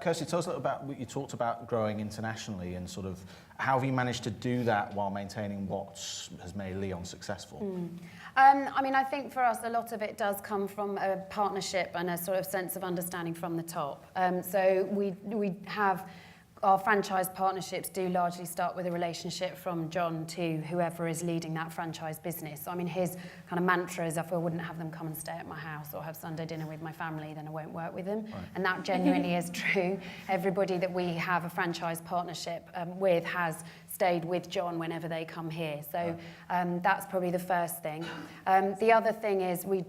Kirsty, tell us a little about what you talked about growing internationally and sort of how have you managed to do that while maintaining what has made Leon successful? I mean, I think for us, a lot of it does come from a partnership and a sort of sense of understanding from the top. So we have our franchise partnerships do largely start with a relationship from John to whoever is leading that franchise business. So, I mean, his kind of mantra is if I wouldn't have them come and stay at my house or have Sunday dinner with my family, then I won't work with them. Right. And that genuinely is true. Everybody that we have a franchise partnership with has stayed with John whenever they come here. So that's probably the first thing. The other thing is we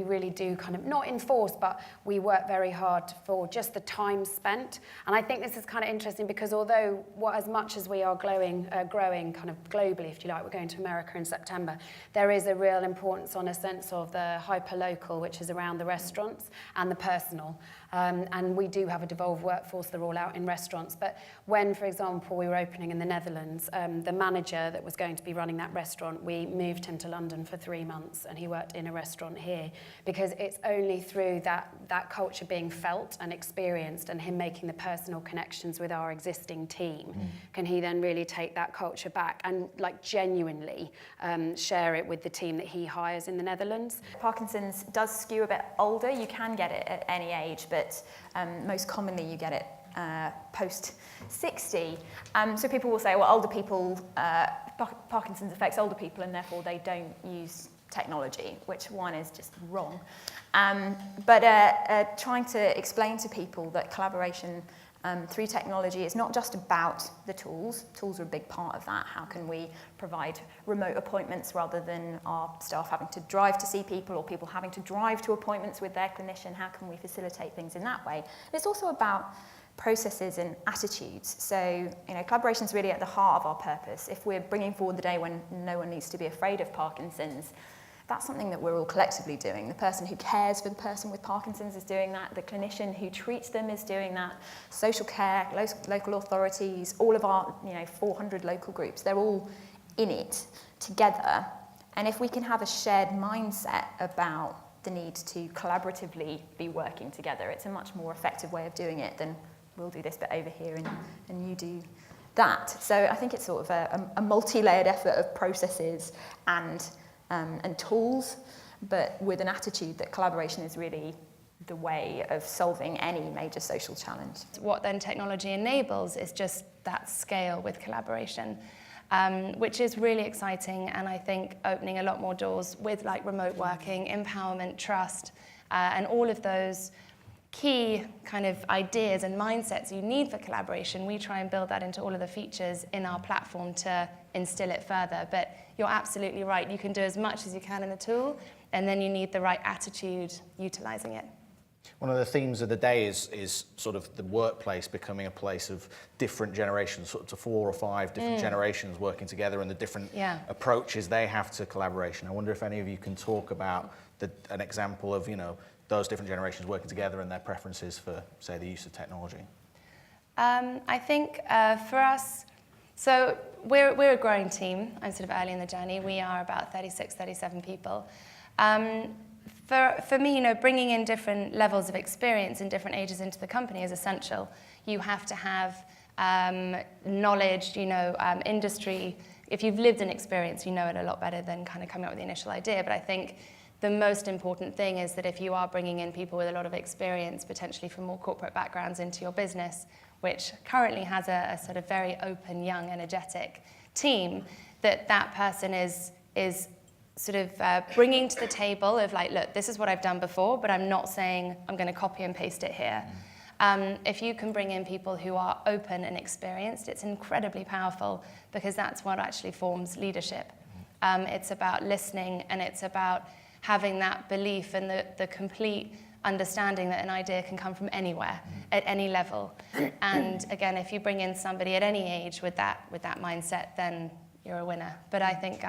really do kind of not enforce, but we work very hard for just the time spent. And I think this is kind of interesting because although as much as we are growing kind of globally, if you like, we're going to America in September, there is a real importance on a sense of the hyper-local, which is around the restaurants, and the personal. And we do have a devolved workforce, they're all out in restaurants. But when, for example, we were opening in the Netherlands, the manager that was going to be running that restaurant, we moved him to London for 3 months and he worked in a restaurant here because it's only through that culture being felt and experienced and him making the personal connections with our existing team can he then really take that culture back and like genuinely share it with the team that he hires in the Netherlands. Parkinson's does skew a bit older. You can get it at any age, but most commonly you get it post 60. So people will say, well, older people, Parkinson's affects older people and therefore they don't use technology, which one is just wrong. But trying to explain to people that collaboration through technology is not just about the tools. Tools are a big part of that. How can we provide remote appointments rather than our staff having to drive to see people or people having to drive to appointments with their clinician? How can we facilitate things in that way? It's also about processes and attitudes. So, collaboration is really at the heart of our purpose. If we're bringing forward the day when no one needs to be afraid of Parkinson's, that's something that we're all collectively doing. The person who cares for the person with Parkinson's is doing that. The clinician who treats them is doing that. Social care, local authorities, all of our 400 local groups, they're all in it together. And if we can have a shared mindset about the need to collaboratively be working together, it's a much more effective way of doing it than we'll do this bit over here and you do that. So I think it's sort of a multi-layered effort of processes and tools, but with an attitude that collaboration is really the way of solving any major social challenge. What then technology enables is just that scale with collaboration, which is really exciting, and I think opening a lot more doors with like remote working, empowerment, trust, and all of those key kind of ideas and mindsets you need for collaboration. We try and build that into all of the features in our platform to instill it further. But you're absolutely right. You can do as much as you can in the tool, and then you need the right attitude utilizing it. One of the themes of the day is sort of the workplace becoming a place of different generations, sort of to 4 or 5 different generations working together and the different approaches they have to collaboration. I wonder if any of you can talk about an example of, those different generations working together and their preferences for, say, the use of technology. I think for us, so we're a growing team. I'm sort of early in the journey. We are about 36, 37 people. For me, bringing in different levels of experience in different ages into the company is essential. You have to have knowledge, industry. If you've lived an experience, you know it a lot better than kind of coming up with the initial idea. But I think the most important thing is that if you are bringing in people with a lot of experience, potentially from more corporate backgrounds into your business, which currently has a sort of very open, young, energetic team, that person is sort of bringing to the table of like, look, this is what I've done before, but I'm not saying I'm going to copy and paste it here. If you can bring in people who are open and experienced, it's incredibly powerful because that's what actually forms leadership. It's about listening, and it's about having that belief and the complete understanding that an idea can come from anywhere, at any level. And again, if you bring in somebody at any age with that mindset, then you're a winner. But I think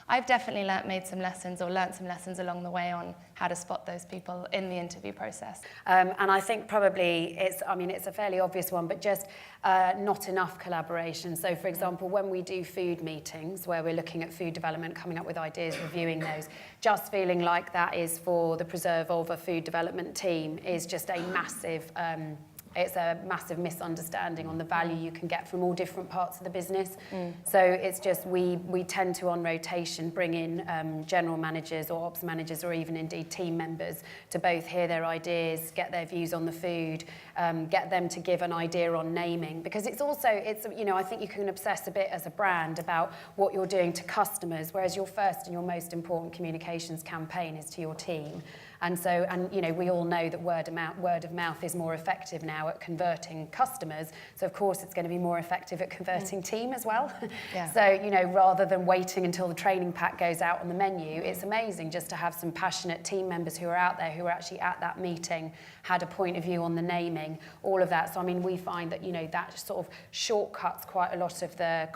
I've definitely learnt some lessons along the way on how to spot those people in the interview process. And I think probably it's a fairly obvious one, but just not enough collaboration. So for example, when we do food meetings where we're looking at food development, coming up with ideas, reviewing those, just feeling like that is for the Preserve Olva food development team is just a massive It's a massive misunderstanding on the value you can get from all different parts of the business. So it's just we tend to, on rotation, bring in general managers or ops managers or even indeed team members to both hear their ideas, get their views on the food, get them to give an idea on naming, because it's you know, I think you can obsess a bit as a brand about what you're doing to customers, whereas your first and your most important communications campaign is to your team. And so, you know, we all know that word of mouth is more effective now at converting customers. So of course it's going to be more effective at converting team as well. Yeah. So, you know, rather than waiting until the training pack goes out on the menu, it's amazing just to have some passionate team members who are out there, who are actually at that meeting, had a point of view on the naming, all of that. So, I mean, we find that, you know, that sort of shortcuts quite a lot of the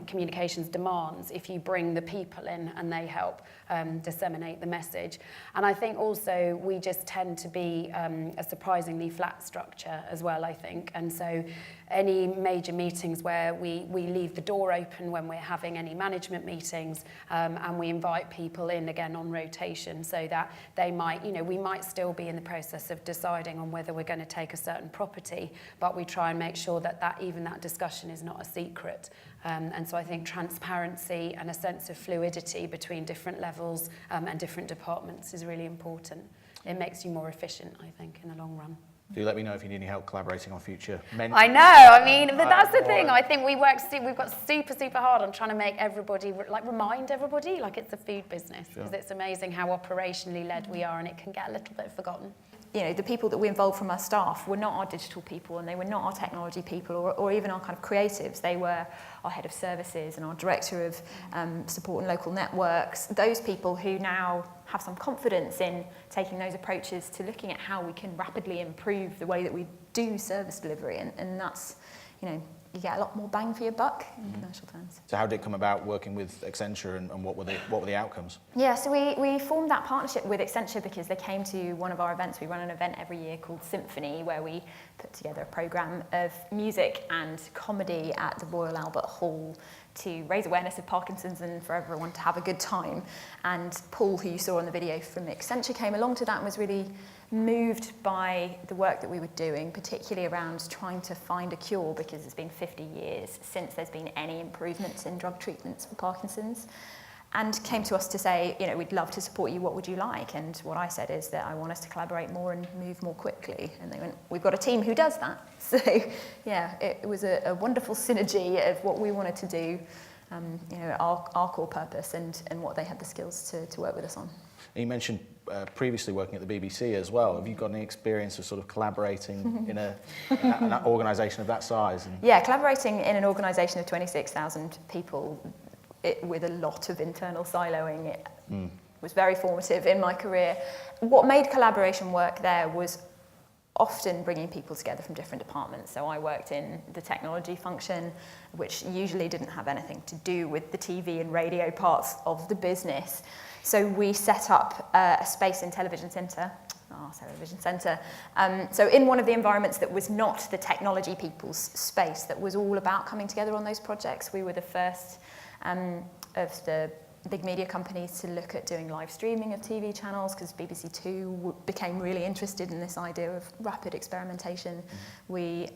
communications demands if you bring the people in and they help disseminate the message. And I think also we just tend to be a surprisingly flat structure as well, I think. And so any major meetings where we leave the door open when we're having any management meetings, and we invite people in again on rotation, so that they might, you know, we might still be in the process of deciding on whether we're going to take a certain property, but we try and make sure that even that discussion is not a secret. And so I think transparency and a sense of fluidity between different levels and different departments is really important. It makes you more efficient, I think, in the long run. Do let me know if you need any help collaborating on future menus. I know, I mean, but that's the thing. I think we've got super hard on trying to make everybody, like remind everybody, like it's a food business. Because it's amazing how operationally led we are, and it can get a little bit forgotten. You know, the people that we involved from our staff were not our digital people, and they were not our technology people, or even our kind of creatives. They were our head of services and our director of support and local networks. Those people who now have some confidence in taking those approaches to looking at how we can rapidly improve the way that we do service delivery, and that's, you know, you get a lot more bang for your buck in commercial terms. So how did it come about working with Accenture, and what were the outcomes? Yeah, so we formed that partnership with Accenture because they came to one of our events. We run an event every year called Symphony, where we put together a programme of music and comedy at the Royal Albert Hall to raise awareness of Parkinson's and for everyone to have a good time. And Paul, who you saw in the video from Accenture, came along to that and was really moved by the work that we were doing, particularly around trying to find a cure, because it's been 50 years since there's been any improvements in drug treatments for Parkinson's, and came to us to say, you know, we'd love to support you, what would you like? And what I said is that I want us to collaborate more and move more quickly. And they went, we've got a team who does that. So yeah, it was a wonderful synergy of what we wanted to do, you know, our core purpose, and what they had the skills to work with us on. You mentioned previously working at the BBC as well. Have you got any experience of sort of collaborating in an organisation of that size? Yeah, collaborating in an organisation of 26,000 people with a lot of internal siloing was very formative in my career. What made collaboration work there was often bringing people together from different departments. So I worked in the technology function, which usually didn't have anything to do with the TV and radio parts of the business. So we set up a space in Television Centre, our television centre. So in one of the environments that was not the technology people's space, that was all about coming together on those projects. We were the first of the big media companies to look at doing live streaming of TV channels, because BBC Two became really interested in this idea of rapid experimentation. We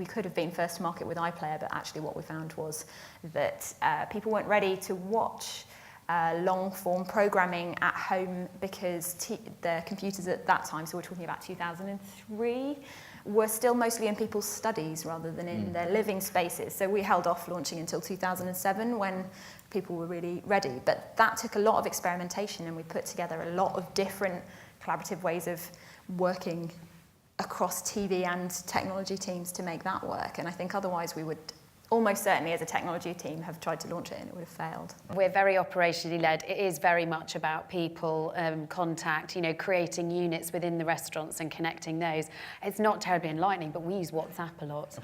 could have been first to market with iPlayer, but actually what we found was that people weren't ready to watch long-form programming at home, because their computers at that time, so we're talking about 2003, were still mostly in people's studies rather than in their living spaces. So we held off launching until 2007 when people were really ready. But that took a lot of experimentation, and we put together a lot of different collaborative ways of working across TV and technology teams to make that work. And I think otherwise we would almost certainly, as a technology team, have tried to launch it and it would have failed. We're very operationally led. It is very much about people, contact, you know, creating units within the restaurants and connecting those. It's not terribly enlightening, but we use WhatsApp a lot.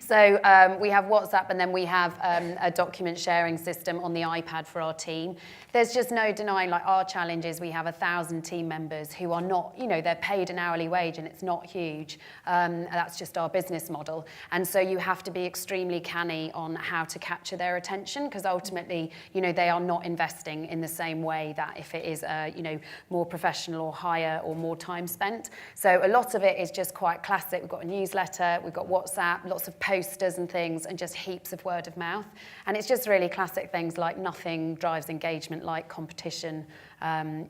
So we have WhatsApp, and then we have a document sharing system on the iPad for our team. There's just no denying, like, our challenge is we have 1,000 team members who are not, you know, they're paid an hourly wage, and it's not huge. That's just our business model. And so you have to be extremely really canny on how to capture their attention, because ultimately, you know, they are not investing in the same way that if it is, you know, more professional or higher or more time spent. So a lot of it is just quite classic. We've got a newsletter, we've got WhatsApp, lots of posters and things, and just heaps of word of mouth. And it's just really classic things like nothing drives engagement like competition,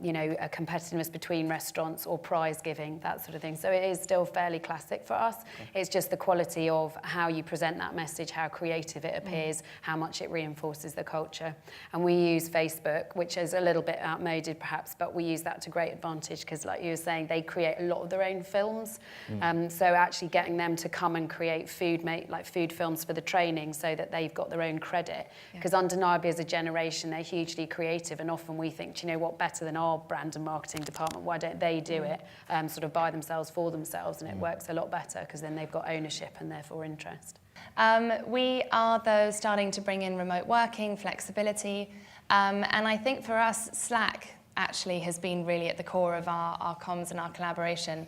you know, a competitiveness between restaurants or prize giving, that sort of thing. So it is still fairly classic for us. It's just the quality of how you present that message, how creative it appears, how much it reinforces the culture. And we use Facebook, which is a little bit outmoded perhaps, but we use that to great advantage because, like you were saying, they create a lot of their own films. So actually getting them to come and create food films for the training so that they've got their own credit. Because undeniably as a generation, they're hugely creative, and often we think, do you know what, better than our brand and marketing department, why don't they do it sort of by themselves, for themselves, and it works a lot better because then they've got ownership and therefore interest. We are, though, starting to bring in remote working, flexibility, and I think for us, Slack actually has been really at the core of our comms and our collaboration.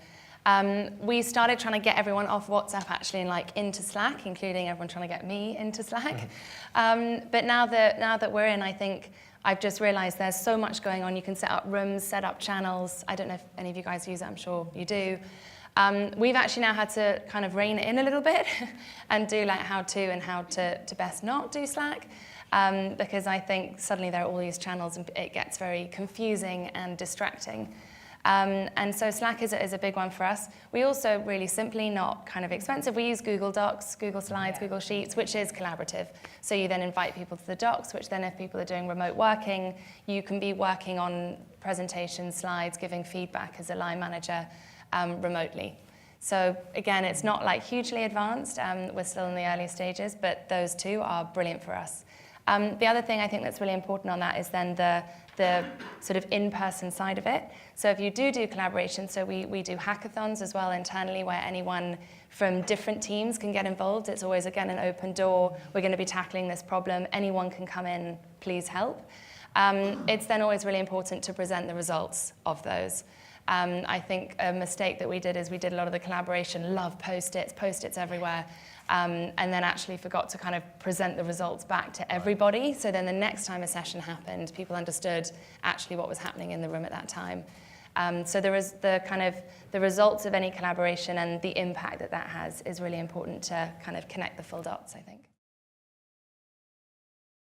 We started trying to get everyone off WhatsApp actually and like into Slack, including everyone trying to get me into Slack. But now that we're in, I think I've just realized there's so much going on. You can set up rooms, set up channels. I don't know if any of you guys use it, I'm sure you do. We've actually now had to kind of rein it in a little bit and do like how to best not do Slack. Because I think suddenly there are all these channels and it gets very confusing and distracting. And so Slack is a big one for us. We also really simply, not kind of expensive, we use Google Docs, Google Slides, Google Sheets, which is collaborative. So you then invite people to the docs, which then if people are doing remote working, you can be working on presentations, slides, giving feedback as a line manager remotely. So again, it's not like hugely advanced. We're still in the early stages, but those two are brilliant for us. The other thing I think that's really important on that is then the sort of in-person side of it. So if you do collaboration, so we do hackathons as well internally where anyone from different teams can get involved. It's always, again, an open door. We're going to be tackling this problem. Anyone can come in, please help. It's then always really important to present the results of those. I think a mistake that we did is we did a lot of the collaboration, love post-its everywhere, and then actually forgot to kind of present the results back to everybody. So then the next time a session happened, people understood actually what was happening in the room at that time. So there is the results of any collaboration and the impact that has is really important to kind of connect the full dots, I think.